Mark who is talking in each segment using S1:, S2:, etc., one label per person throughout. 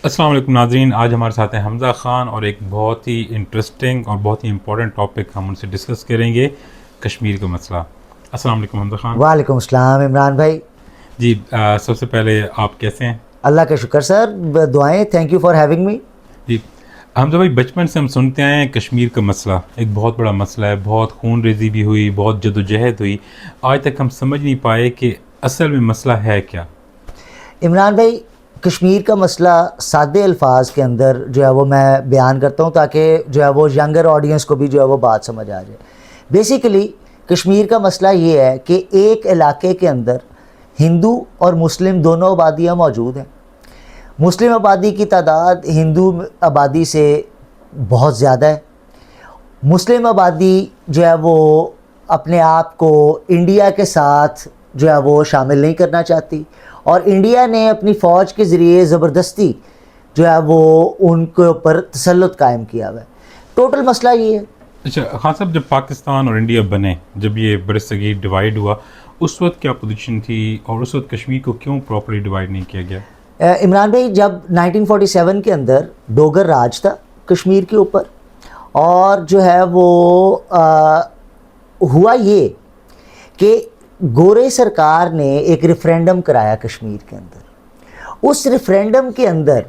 S1: السلام علیکم ناظرین، آج ہمارے ساتھ ہیں حمزہ خان اور ایک بہت ہی انٹرسٹنگ اور بہت ہی امپورٹنٹ ٹاپک ہم ان سے ڈسکس کریں گے، کشمیر کا مسئلہ۔ السلام علیکم حمزہ خان۔
S2: وعلیکم السلام عمران بھائی۔
S1: جی سب سے پہلے آپ کیسے ہیں؟
S2: اللہ کا شکر سر، دعائیں، thank you for having me.
S1: جی حمزہ بھائی، بچپن سے ہم سنتے آئے ہیں کشمیر کا مسئلہ ایک بہت بڑا مسئلہ ہے، بہت خون ریزی بھی ہوئی، بہت جد و جہد ہوئی، آج تک ہم سمجھ نہیں پائے کہ اصل میں مسئلہ ہے کیا۔
S2: عمران بھائی، کشمیر کا مسئلہ سادے الفاظ کے اندر جو ہے وہ میں بیان کرتا ہوں تاکہ جو ہے وہ ینگر آڈینس کو بھی جو ہے وہ بات سمجھ آ جائے۔ بیسیکلی کشمیر کا مسئلہ یہ ہے کہ ایک علاقے کے اندر ہندو اور مسلم دونوں آبادیاں موجود ہیں۔ مسلم آبادی کی تعداد ہندو آبادی سے بہت زیادہ ہے۔ مسلم آبادی جو ہے وہ اپنے آپ کو انڈیا کے ساتھ جو ہے وہ شامل نہیں کرنا چاہتی، اور انڈیا نے اپنی فوج کے ذریعے زبردستی جو ہے وہ ان کے اوپر تسلط قائم کیا ہوا ہے۔ ٹوٹل مسئلہ یہ ہے۔
S1: اچھا خان صاحب، جب پاکستان اور انڈیا بنے، جب یہ برصغیر ڈیوائیڈ ہوا، اس وقت کیا پوزیشن تھی اور اس وقت کشمیر کو کیوں پراپرلی ڈیوائیڈ نہیں کیا گیا؟
S2: عمران بھائی، جب 1947 کے اندر ڈوگر راج تھا کشمیر کے اوپر، اور جو ہے وہ ہوا یہ کہ گورے سرکار نے ایک ریفرینڈم کرایا کشمیر کے اندر۔ اس ریفرینڈم کے اندر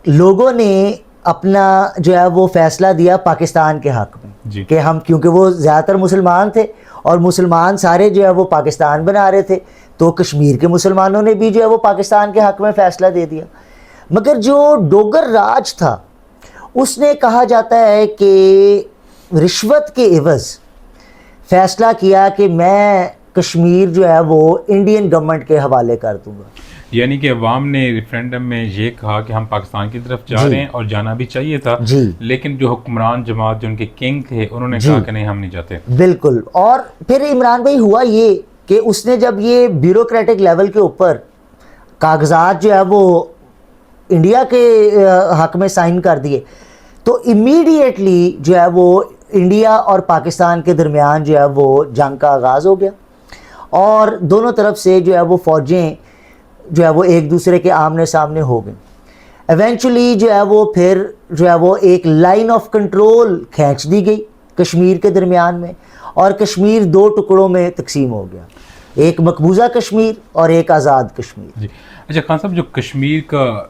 S2: لوگوں نے اپنا جو ہے وہ فیصلہ دیا پاکستان کے حق میں،
S1: جی
S2: کہ ہم، کیونکہ وہ زیادہ تر مسلمان تھے اور مسلمان سارے جو ہے وہ پاکستان بنا رہے تھے، تو کشمیر کے مسلمانوں نے بھی جو ہے وہ پاکستان کے حق میں فیصلہ دے دیا۔ مگر جو ڈوگر راج تھا، اس نے کہا جاتا ہے کہ رشوت کے عوض فیصلہ کیا کہ میں کشمیر جو ہے وہ انڈین گورنمنٹ کے حوالے کر دوں گا۔
S1: یعنی کہ عوام نے ریفرینڈم میں یہ کہا کہ ہم پاکستان کی طرف جا رہے ہیں، اور جانا بھی چاہیے تھا، لیکن جو حکمران جماعت، جو ان کے کنگ تھے، انہوں نے کہا کہ نہیں، ہم نہیں جاتے۔
S2: بالکل۔ اور پھر عمران بھائی ہوا یہ کہ اس نے جب یہ بیوروکریٹک لیول کے اوپر کاغذات جو ہے وہ انڈیا کے حق میں سائن کر دیے، تو امیڈیٹلی جو ہے وہ انڈیا اور پاکستان کے درمیان جو ہے وہ جنگ کا آغاز ہو گیا، اور دونوں طرف سے جو ہے وہ فوجیں جو ہے وہ ایک دوسرے کے آمنے سامنے ہو گئیں۔ ایونچولی جو ہے وہ پھر جو ہے وہ ایک لائن آف کنٹرول کھینچ دی گئی کشمیر کے درمیان میں، اور کشمیر دو ٹکڑوں میں تقسیم ہو گیا، ایک مقبوضہ کشمیر اور ایک آزاد کشمیر۔
S1: جی اچھا خان صاحب، جو کشمیر کا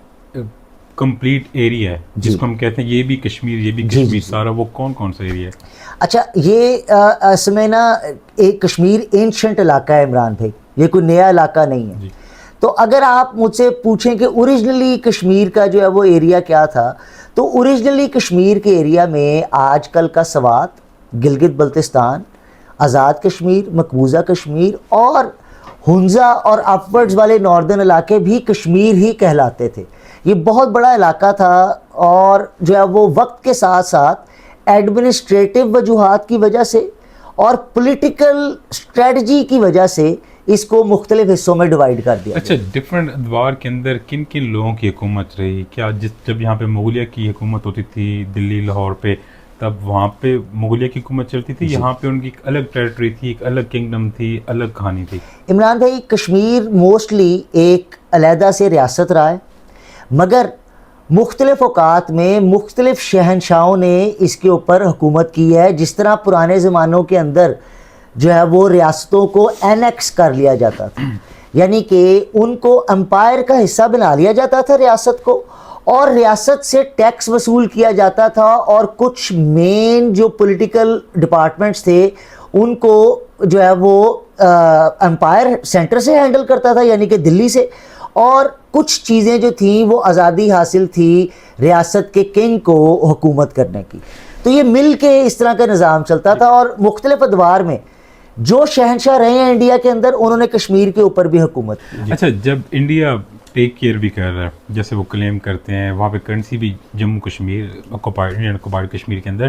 S1: کمپلیٹ ایریا ہے جس کو ہم کہتے ہیں یہ بھی کشمیر، یہ بھی کشمیر، سارا وہ کون کون سا ایریا ہے؟
S2: اچھا، یہ اس میں نا ایک کشمیر اینشنٹ علاقہ ہے عمران بھائی، یہ کوئی نیا علاقہ نہیں ہے۔ تو اگر آپ مجھ سے پوچھیں کہ اوریجنلی کشمیر کا جو ہے وہ ایریا کیا تھا، تو اوریجنلی کشمیر کے ایریا میں آج کل کا سوات، گلگت بلتستان، آزاد کشمیر، مقبوضہ کشمیر اور ہنزا اور اپورڈز والے ناردرن علاقے بھی کشمیر ہی کہلاتے تھے۔ یہ بہت بڑا علاقہ تھا، اور جو ہے وہ وقت کے ساتھ ساتھ ایڈمنسٹریٹو وجوہات کی وجہ سے اور پولیٹیکل اسٹریٹجی کی وجہ سے اس کو مختلف حصوں میں ڈیوائیڈ کر دیا۔
S1: اچھا، ڈفرینٹ ادوار کے اندر کن کن لوگوں کی حکومت رہی؟ کیا جب یہاں پہ مغلیہ کی حکومت ہوتی تھی دلی لاہور پہ، تب وہاں پہ مغلیہ کی حکومت چلتی تھی، یہاں پہ ان کی ایک الگ ٹیریٹری تھی، ایک الگ کنگڈم تھی، الگ کہانی تھی؟
S2: عمران بھائی، کشمیر موسٹلی ایک علیحدہ سے ریاست رہا ہے، مگر مختلف اوقات میں مختلف شہنشاہوں نے اس کے اوپر حکومت کی ہے۔ جس طرح پرانے زمانوں کے اندر جو ہے وہ ریاستوں کو اینیکس کر لیا جاتا تھا، یعنی کہ ان کو امپائر کا حصہ بنا لیا جاتا تھا ریاست کو، اور ریاست سے ٹیکس وصول کیا جاتا تھا، اور کچھ مین جو پولیٹیکل ڈپارٹمنٹس تھے ان کو جو ہے وہ امپائر سینٹر سے ہینڈل کرتا تھا، یعنی کہ دلی سے، اور کچھ چیزیں جو تھیں وہ آزادی حاصل تھی ریاست کے کنگ کو حکومت کرنے کی۔ تو یہ مل کے اس طرح کا نظام چلتا تھا، اور مختلف ادوار میں جو شہنشاہ رہے ہیں انڈیا کے اندر، انہوں نے کشمیر کے اوپر بھی حکومت کی۔
S1: اچھا، جب انڈیا ٹیک کیئر بھی کر رہا ہے، جیسے وہ کلیم کرتے ہیں، وہاں پہ کرنسی بھی جموں کشمیر انڈین آکوپائڈ کشمیر کے اندر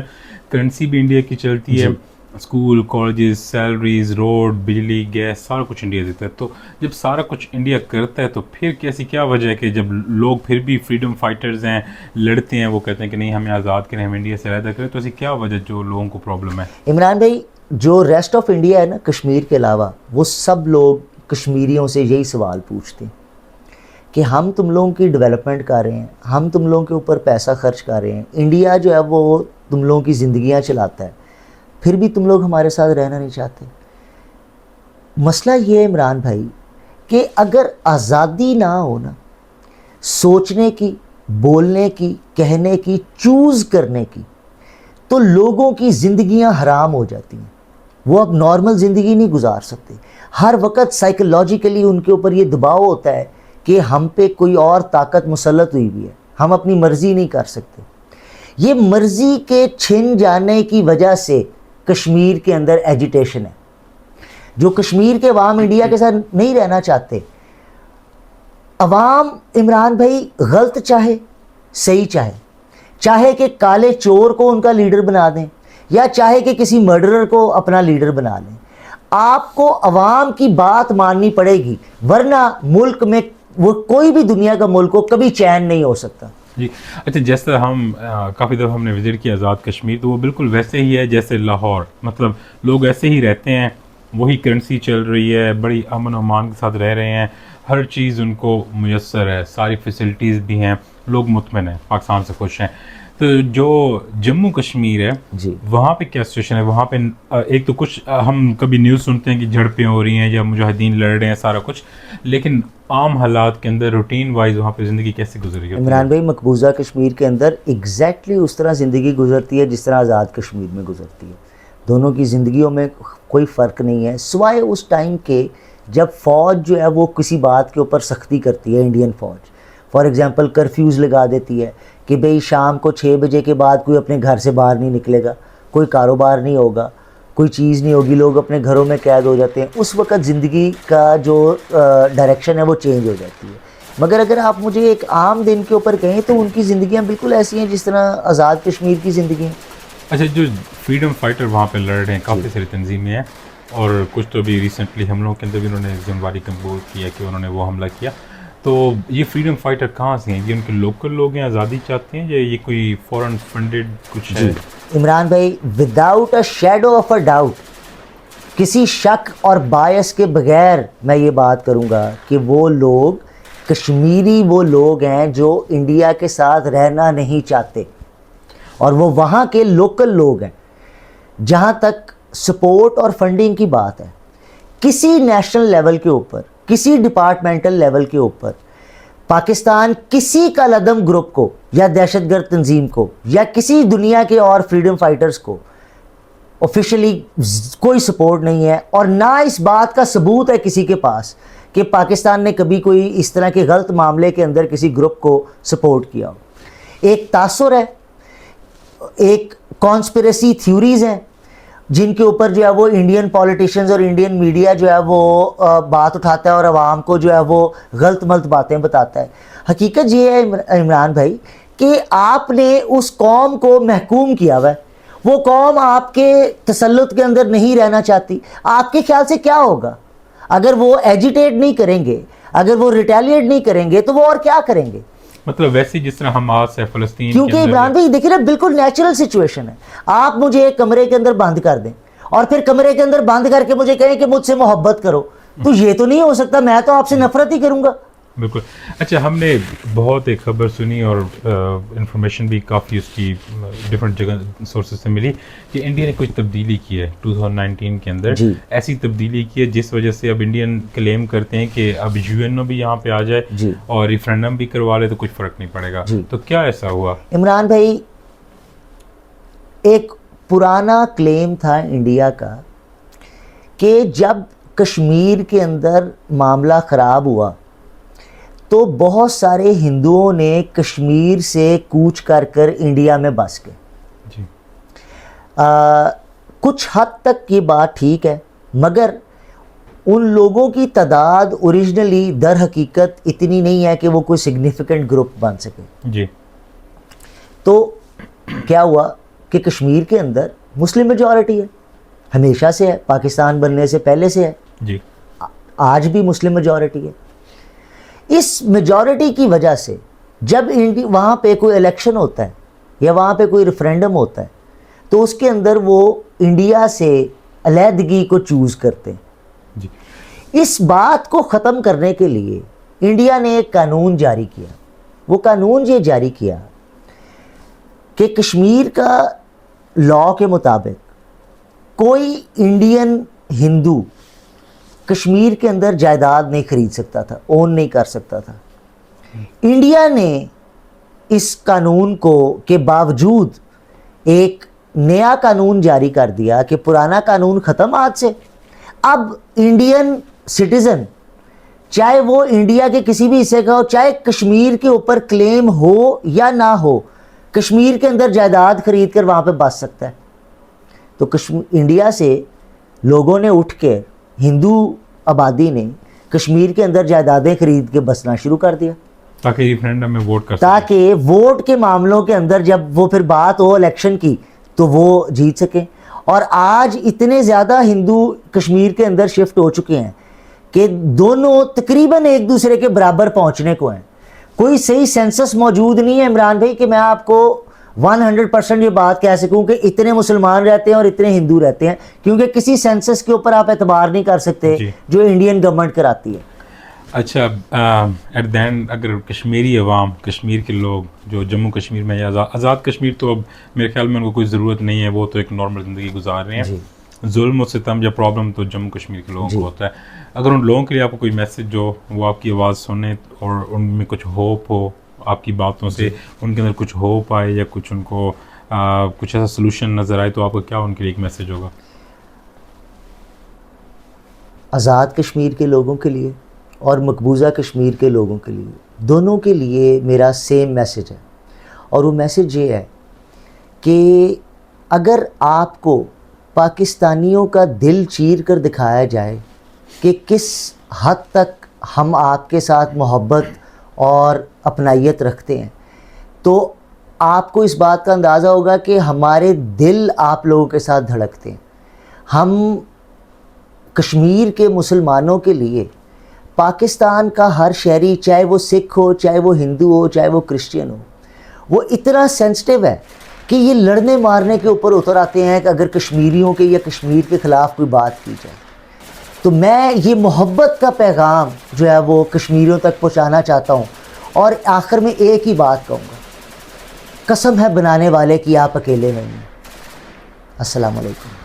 S1: کرنسی بھی انڈیا کی چلتی ہے، اسکول، کالجز، سیلریز، روڈ، بجلی، گیس، سارا کچھ انڈیا دیتا ہے۔ تو جب سارا کچھ انڈیا کرتا ہے تو پھر ایسی کیا وجہ ہے کہ جب لوگ پھر بھی فریڈم فائٹرز ہیں، لڑتے ہیں، وہ کہتے ہیں کہ نہیں، ہمیں آزاد کریں، ہم انڈیا سے علیحدہ کریں، تو ایسی کیا وجہ جو لوگوں کو پرابلم ہے؟
S2: عمران بھائی، جو ریسٹ آف انڈیا ہے نا کشمیر کے علاوہ، وہ سب لوگ کشمیریوں سے یہی سوال پوچھتے ہیں کہ ہم تم لوگوں کی ڈیولپمنٹ کر رہے ہیں, ہم تم لوگوں کے اوپر پیسہ خرچ کر رہے ہیں, انڈیا جو ہے وہ تم لوگوں کی زندگیاں چلاتا ہے, پھر بھی تم لوگ ہمارے ساتھ رہنا نہیں چاہتے. مسئلہ یہ ہے عمران بھائی کہ اگر آزادی نہ ہو نا سوچنے کی, بولنے کی, کہنے کی, چوز کرنے کی, تو لوگوں کی زندگیاں حرام ہو جاتی ہیں. وہ اب نارمل زندگی نہیں گزار سکتے. ہر وقت سائیکولوجیکلی ان کے اوپر یہ دباؤ ہوتا ہے کہ ہم پہ کوئی اور طاقت مسلط ہوئی ہوئی ہے, ہم اپنی مرضی نہیں کر سکتے. یہ مرضی کے چھن جانے کی وجہ سے کشمیر کے اندر ایجیٹیشن ہے. جو کشمیر کے عوام انڈیا کے ساتھ نہیں رہنا چاہتے, عوام عمران بھائی غلط چاہے صحیح چاہے کہ کالے چور کو ان کا لیڈر بنا دیں یا چاہے کہ کسی مرڈرر کو اپنا لیڈر بنا لیں, آپ کو عوام کی بات ماننی پڑے گی, ورنہ ملک میں وہ کوئی بھی دنیا کا ملک ہو کبھی چین نہیں ہو سکتا.
S1: جی اچھا, جیسے ہم کافی دفعہ ہم نے وزٹ کیا آزاد کشمیر, تو وہ بالکل ویسے ہی ہے جیسے لاہور. مطلب لوگ ایسے ہی رہتے ہیں, وہی کرنسی چل رہی ہے, بڑی امن و امان کے ساتھ رہ رہے ہیں, ہر چیز ان کو میسر ہے, ساری فیسلٹیز بھی ہیں, لوگ مطمئن ہیں, پاکستان سے خوش ہیں. تو جو جموں کشمیر ہے
S2: جی
S1: وہاں پہ کیا سچویشن ہے؟ وہاں پہ ایک تو کچھ ہم کبھی نیوز سنتے ہیں کہ جھڑپیں ہو رہی ہیں یا مجاہدین لڑ رہے ہیں سارا کچھ, لیکن عام حالات کے اندر روٹین وائز وہاں پہ زندگی کیسے گزر رہی ہے؟
S2: عمران بھائی مقبوضہ کشمیر کے اندر ایگزیکٹلی اس طرح زندگی گزرتی ہے جس طرح آزاد کشمیر میں گزرتی ہے. دونوں کی زندگیوں میں کوئی فرق نہیں ہے, سوائے اس ٹائم کے جب فوج جو ہے وہ کسی بات کے اوپر سختی کرتی ہے. انڈین فوج فار ایگزامپل کرفیوز لگا دیتی ہے کہ بھئی شام کو 6 بجے کے بعد کوئی اپنے گھر سے باہر نہیں نکلے گا, کوئی کاروبار نہیں ہوگا, کوئی چیز نہیں ہوگی, لوگ اپنے گھروں میں قید ہو جاتے ہیں. اس وقت زندگی کا جو ڈائریکشن ہے وہ چینج ہو جاتی ہے. مگر اگر آپ مجھے ایک عام دن کے اوپر کہیں تو ان کی زندگیاں بالکل ایسی ہیں جس طرح آزاد کشمیر کی زندگی ہیں.
S1: اچھا, جو فریڈم فائٹر وہاں پہ لڑ رہے ہیں کافی ساری تنظیمیں ہیں, اور کچھ تو بھی ریسنٹلی ہم لوگوں کے اندر بھی انہوں نے ذمہ داری قبول کیا کہ انہوں نے وہ حملہ کیا. تو یہ فریڈم فائٹر کہاں سے ہیں؟ یہ ان کے لوکل لوگ ہیں, آزادی چاہتے ہیں, یا یہ کوئی فورن فنڈڈ کچھ ہے؟
S2: عمران بھائی without a shadow of a doubt, کسی شک اور باعث کے بغیر میں یہ بات کروں گا کہ وہ لوگ کشمیری وہ لوگ ہیں جو انڈیا کے ساتھ رہنا نہیں چاہتے, اور وہ وہاں کے لوکل لوگ ہیں. جہاں تک سپورٹ اور فنڈنگ کی بات ہے, کسی نیشنل لیول کے اوپر, کسی ڈپارٹمنٹل لیول کے اوپر پاکستان کسی کالعدم گروپ کو یا دہشت گرد تنظیم کو یا کسی دنیا کے اور فریڈم فائٹرز کو آفیشلی کوئی سپورٹ نہیں ہے, اور نہ اس بات کا ثبوت ہے کسی کے پاس کہ پاکستان نے کبھی کوئی اس طرح کے غلط معاملے کے اندر کسی گروپ کو سپورٹ کیا ہو. ایک تاثر ہے, ایک کانسپریسی تھیوریز ہیں جن کے اوپر جو ہے وہ انڈین پولیٹیشنز اور انڈین میڈیا جو ہے وہ بات اٹھاتا ہے اور عوام کو جو ہے وہ غلط ملط باتیں بتاتا ہے. حقیقت یہ ہے عمران بھائی کہ آپ نے اس قوم کو محکوم کیا ہوا ہے, وہ قوم آپ کے تسلط کے اندر نہیں رہنا چاہتی. آپ کے خیال سے کیا ہوگا اگر وہ ایجیٹیٹ نہیں کریں گے, اگر وہ ریٹیلیٹ نہیں کریں گے, تو وہ اور کیا کریں گے؟
S1: مطلب ویسے جس طرح حماس ہے فلسطین,
S2: کیونکہ عمران بھائی دیکھیں نا بالکل نیچرل سچویشن ہے. آپ مجھے ایک کمرے کے اندر بند کر دیں اور پھر کمرے کے اندر بند کر کے مجھے کہیں کہ مجھ سے محبت کرو, تو یہ تو نہیں ہو سکتا, میں تو آپ سے نفرت ہی کروں گا.
S1: بالکل. اچھا, ہم نے بہت ایک خبر سنی اور انفارمیشن بھی کافی اس کی ڈفرینٹ جگہ سورسز سے ملی کہ انڈیا نے کچھ تبدیلی کی ہے 2019 کے اندر.
S2: جی.
S1: ایسی تبدیلی کی ہے جس وجہ سے اب انڈین کلیم کرتے ہیں کہ اب UN بھی یہاں پہ آ جائے
S2: جی.
S1: اور ریفرینڈم بھی کروا لے تو کچھ فرق نہیں پڑے گا.
S2: جی.
S1: تو کیا ایسا ہوا؟
S2: عمران بھائی ایک پرانا کلیم تھا انڈیا کا کہ جب کشمیر کے اندر معاملہ خراب ہوا تو بہت سارے ہندوؤں نے کشمیر سے کوچ کر کر انڈیا میں بس گئے.
S1: جی.
S2: کچھ حد تک یہ بات ٹھیک ہے, مگر ان لوگوں کی تعداد اوریجنلی در حقیقت اتنی نہیں ہے کہ وہ کوئی سگنیفیکنٹ گروپ بن سکے.
S1: جی.
S2: تو کیا ہوا کہ کشمیر کے اندر مسلم میجورٹی ہے, ہمیشہ سے ہے, پاکستان بننے سے پہلے سے ہے.
S1: جی.
S2: آج بھی مسلم میجورٹی ہے. اس میجورٹی کی وجہ سے جب وہاں پہ کوئی الیکشن ہوتا ہے یا وہاں پہ کوئی ریفرینڈم ہوتا ہے تو اس کے اندر وہ انڈیا سے علیحدگی کو چوز کرتے ہیں.
S1: جی.
S2: اس بات کو ختم کرنے کے لیے انڈیا نے ایک قانون جاری کیا. وہ قانون یہ جاری کیا کہ کشمیر کا لاء کے مطابق کوئی انڈین ہندو کشمیر کے اندر جائیداد نہیں خرید سکتا تھا, اون نہیں کر سکتا تھا. انڈیا نے اس قانون کو کے باوجود ایک نیا قانون جاری کر دیا کہ پرانا قانون ختم آج سے. اب انڈین سٹیزن چاہے وہ انڈیا کے کسی بھی حصے کا ہو, چاہے کشمیر کے اوپر کلیم ہو یا نہ ہو, کشمیر کے اندر جائیداد خرید کر وہاں پہ بس سکتا ہے. تو انڈیا سے لوگوں نے اٹھ کے, ہندو آبادی نے کشمیر کے اندر جائیدادیں خرید کے بسنا شروع کر دیا
S1: تاکہ ریفرینڈم میں ووٹ کر سکیں,
S2: تاکہ ووٹ کے معاملوں کے اندر جب وہ پھر بات ہو الیکشن کی تو وہ جیت سکیں. اور آج اتنے زیادہ ہندو کشمیر کے اندر شفٹ ہو چکے ہیں کہ دونوں تقریباً ایک دوسرے کے برابر پہنچنے کو ہیں. کوئی صحیح سینسس موجود نہیں ہے عمران بھائی کہ میں آپ کو 100% یہ بات کہہ سکوں کہ اتنے مسلمان رہتے ہیں اور اتنے ہندو رہتے ہیں, کیونکہ کسی سینسس کے اوپر آپ اعتبار نہیں کر سکتے جو انڈین گورنمنٹ کراتی ہے.
S1: اچھا ایٹ دا اینڈ اگر کشمیری عوام, کشمیر کے لوگ جو جموں کشمیر میں آزاد کشمیر, تو اب میرے خیال میں ان کو کوئی ضرورت نہیں ہے, وہ تو ایک نارمل زندگی گزار رہے ہیں. ظلم و ستم یا پرابلم تو جموں کشمیر کے لوگوں کو ہوتا ہے. اگر ان لوگوں کے لیے آپ کو کوئی میسج جو وہ آپ کی آواز سنیں اور ان میں کچھ ہوپ ہو, آپ کی باتوں سے ان کے اندر کچھ ہوپ آئے یا کچھ ان کو کچھ ایسا سلوشن نظر آئے, تو آپ کا کیا ان کے لیے ایک میسج ہوگا؟
S2: آزاد کشمیر کے لوگوں کے لیے اور مقبوضہ کشمیر کے لوگوں کے لیے, دونوں کے لیے میرا سیم میسج ہے. اور وہ میسج یہ ہے کہ اگر آپ کو پاکستانیوں کا دل چیر کر دکھایا جائے کہ کس حد تک ہم آپ کے ساتھ محبت اور اپنائیت رکھتے ہیں, تو آپ کو اس بات کا اندازہ ہوگا کہ ہمارے دل آپ لوگوں کے ساتھ دھڑکتے ہیں. ہم کشمیر کے مسلمانوں کے لیے پاکستان کا ہر شہری, چاہے وہ سکھ ہو, چاہے وہ ہندو ہو, چاہے وہ کرسچین ہو, وہ اتنا سینسٹیو ہے کہ یہ لڑنے مارنے کے اوپر اتر آتے ہیں کہ اگر کشمیریوں کے یا کشمیر کے خلاف کوئی بات کی جائے. تو میں یہ محبت کا پیغام جو ہے وہ کشمیریوں تک پہنچانا چاہتا ہوں. اور آخر میں ایک ہی بات کہوں گا, قسم ہے بنانے والے کی آپ اکیلے نہیں ہیں. السلام علیکم.